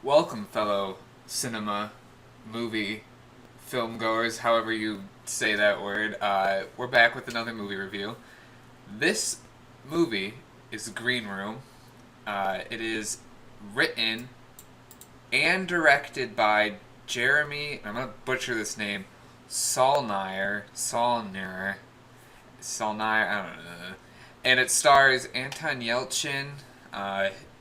Welcome, fellow cinema, movie, film goers, however you say that word. We're back with another movie review. This movie is Green Room. It is written and directed by Jeremy, I'm going to butcher this name, Saulnier, I don't know. And it stars Anton Yelchin,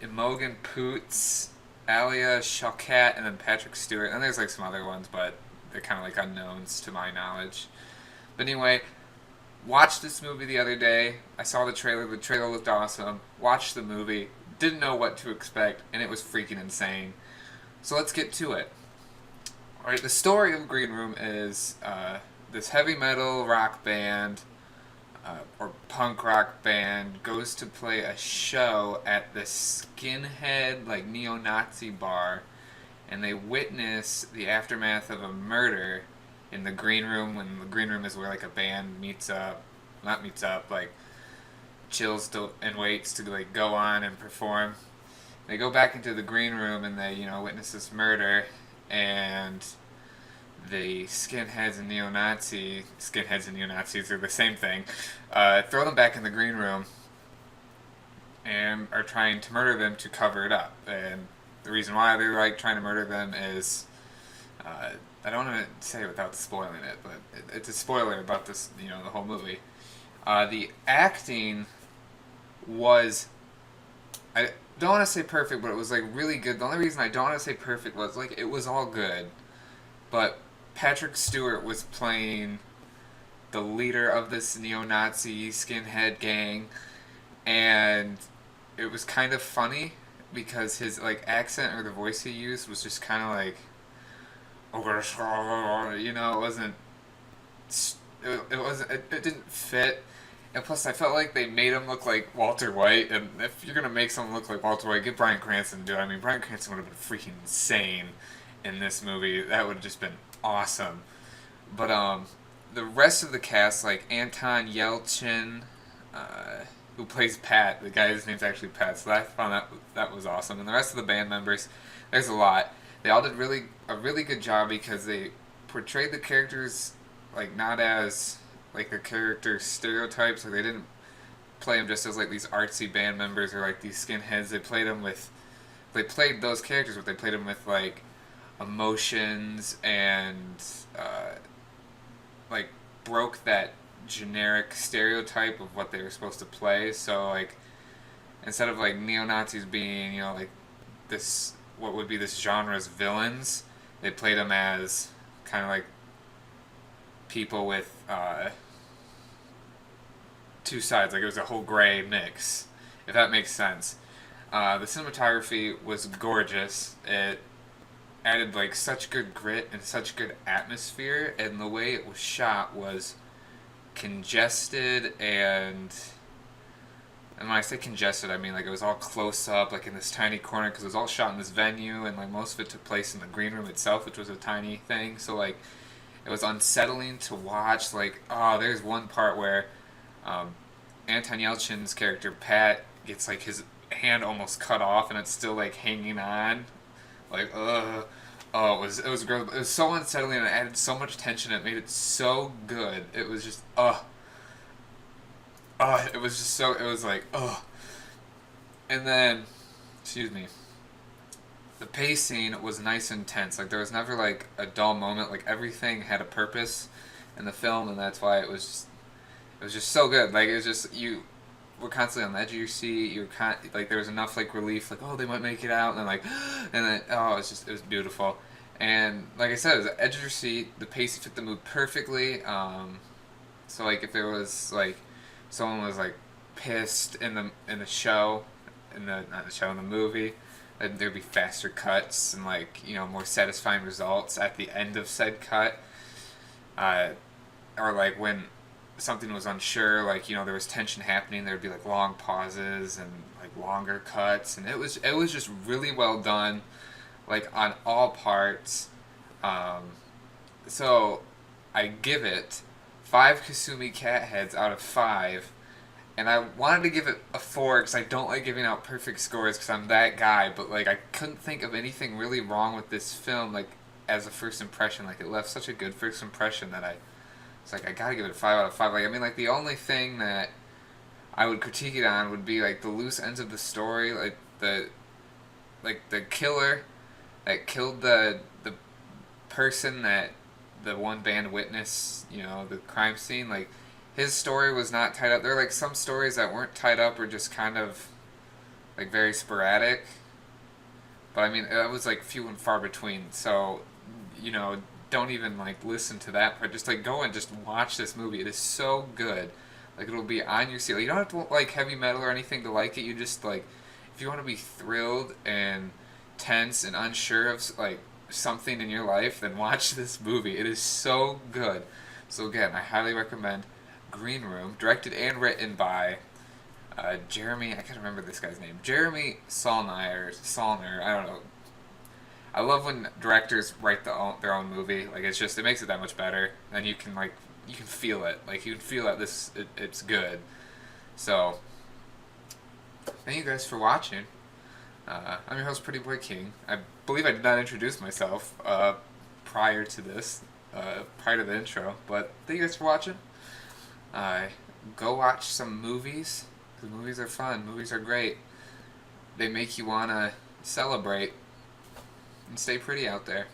Imogen Poots, Alia Shawkat, and then Patrick Stewart. And there's like some other ones, but they're kind of like unknowns to my knowledge. But anyway, watched this movie the other day. I saw the trailer. The trailer looked awesome. Watched the movie. Didn't know what to expect, and it was freaking insane. So let's get to it. Alright, the story of Green Room is this heavy metal rock band or punk rock band goes to play a show at the skinhead like neo-Nazi bar, and they witness the aftermath of a murder in the green room. When the green room is where like a band meets up, not meets up, like chills and waits to like go on and perform. They go back into the green room and they witness this murder, and the skinheads and neo-Nazis are the same thing, throw them back in the green room and are trying to murder them to cover it up. And the reason why they're like trying to murder them is, I don't want to say it without spoiling it, but it's a spoiler about this, the whole movie. The acting was, I don't want to say perfect, but it was like really good. The only reason I don't want to say perfect was like it was all good, but Patrick Stewart was playing the leader of this neo-Nazi skinhead gang, and it was kind of funny because his like accent or the voice he used was just kind of like, it wasn't, it didn't fit. And plus, I felt like they made him look like Walter White. And if you're gonna make someone look like Walter White, get Bryan Cranston to do it. I mean, Bryan Cranston would have been freaking insane in this movie. That would have just been awesome. But the rest of the cast, like Anton Yelchin, who plays Pat, the guy's name's actually Pat, so I found that was awesome. And the rest of the band members, there's a lot. They all did a really good job because they portrayed the characters like not as like the character stereotypes. Like they didn't play them just as like these artsy band members or like these skinheads. They played those characters, but they played them with like emotions and like broke that generic stereotype of what they were supposed to play. So like instead of like neo Nazis being like this what would be this genre's villains, they played them as kind of like people with two sides. Like it was a whole gray mix, if that makes sense. The cinematography was gorgeous. It added like such good grit and such good atmosphere, and the way it was shot was congested and when I say congested, I mean like it was all close up, like in this tiny corner, because it was all shot in this venue, and like most of it took place in the green room itself, which was a tiny thing. So like it was unsettling to watch. Like, oh, there's one part where Anton Yelchin's character Pat gets like his hand almost cut off, and it's still like hanging on. Like, oh, it was gross. It was so unsettling, and it added so much tension. It made it so good. It was just it was just so. It was like and then, excuse me. The pacing was nice and tense. Like there was never like a dull moment. Like everything had a purpose in the film, and that's why it was just so good. Like it was just you were constantly on the edge of your seat. You were like there was enough like relief, like oh they might make it out, and then like and then it was beautiful. And like I said, it was the edge of your seat. The pacing fit the mood perfectly. So like if there was like someone was like pissed in the show, in the not the show in the movie, and there'd be faster cuts and like more satisfying results at the end of said cut, or like when something was unsure, like there was tension happening, there'd be like long pauses and like longer cuts, and it was just really well done, like on all parts. So I give it 5 Kasumi cat heads out of 5, and I wanted to give it a 4 because I don't like giving out perfect scores because I'm that guy. But like, I couldn't think of anything really wrong with this film. Like, as a first impression, like it left such a good first impression that I it's like I gotta give it a 5 out of 5. Like, I mean, like the only thing that I would critique it on would be like the loose ends of the story, like the killer that killed the person that the one band witness, the crime scene, like his story was not tied up. There are like some stories that weren't tied up or just kind of like very sporadic. But I mean, it was like few and far between. So, you know, don't even like listen to that part. Just like go and just watch this movie. It is so good. Like it'll be on your seat. Like, you don't have to like heavy metal or anything to like it. You just like if you want to be thrilled and tense and unsure of like something in your life, then watch this movie. It is so good. So again, I highly recommend Green Room, directed and written by Jeremy. I can't remember this guy's name. Jeremy Saulnier. I don't know. I love when directors write their own movie. Like it makes it that much better. And you can feel it. Like you can feel that it's good. So thank you guys for watching. I'm your host, Pretty Boy King. I believe I did not introduce myself prior to this, prior to the intro. But thank you guys for watching. Go watch some movies. Because movies are fun. Movies are great. They make you want to celebrate and stay pretty out there.